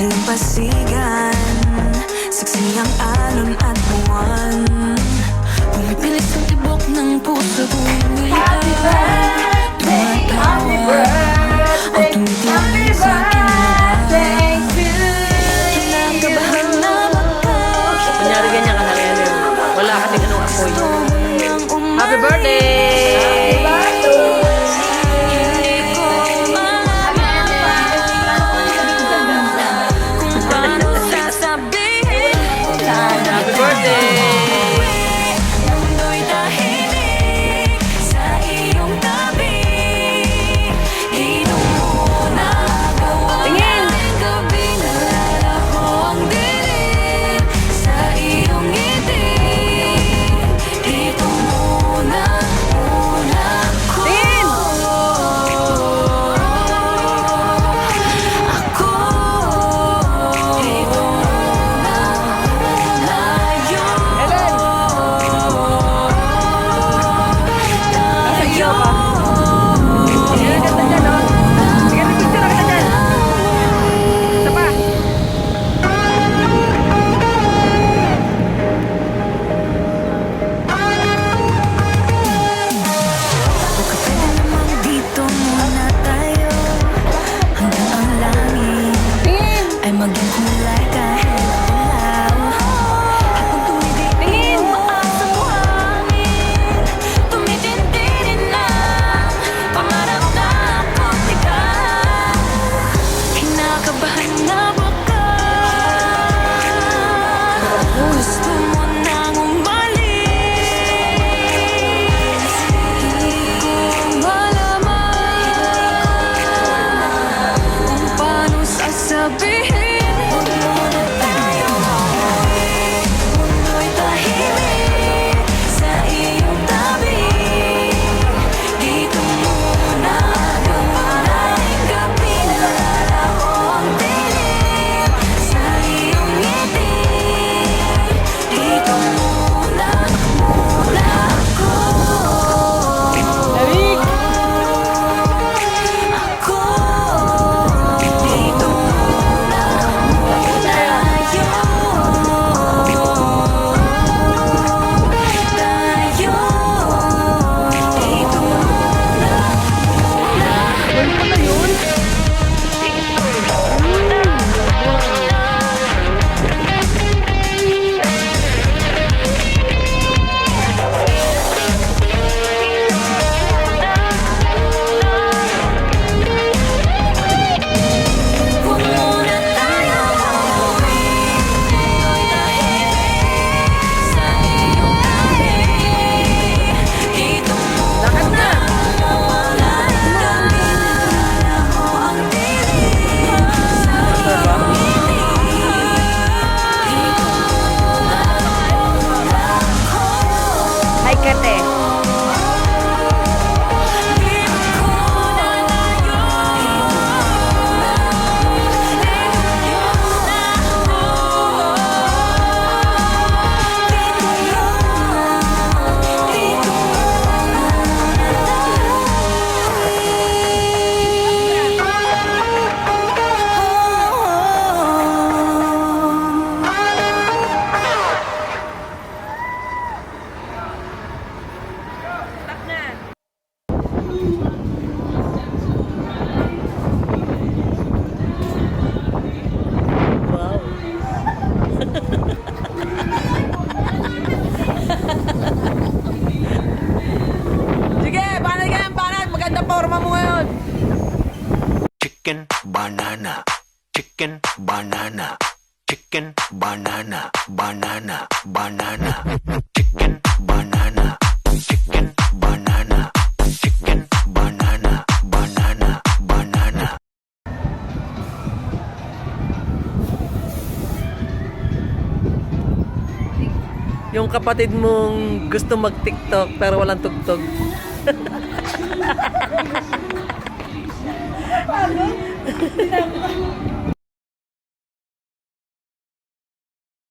dalampasigan, saksi ang alon at buwan. Pumipilit sa tibok ng puso ko. Happy birthday, happy birthday, happy birthday to you. Nakabahan na baka Kunyari ganyan ka lang yan. Wala ka din anong apoy. Happy birthday! Happy birthday! maging kulay kahit ilaw. Habang tumitigil umaasa mo hangin, tumitindi rin ang pangarap na putika. Kinakabahan na baka gusto mo nang umalis. Hindi ko malaman kung paano sasabihin. Chicken banana, chicken banana, chicken banana, banana, banana, chicken banana, chicken banana, chicken banana, banana, banana. Yung kapatid mong gusto mag-TikTok pero walang tugtog. Ano?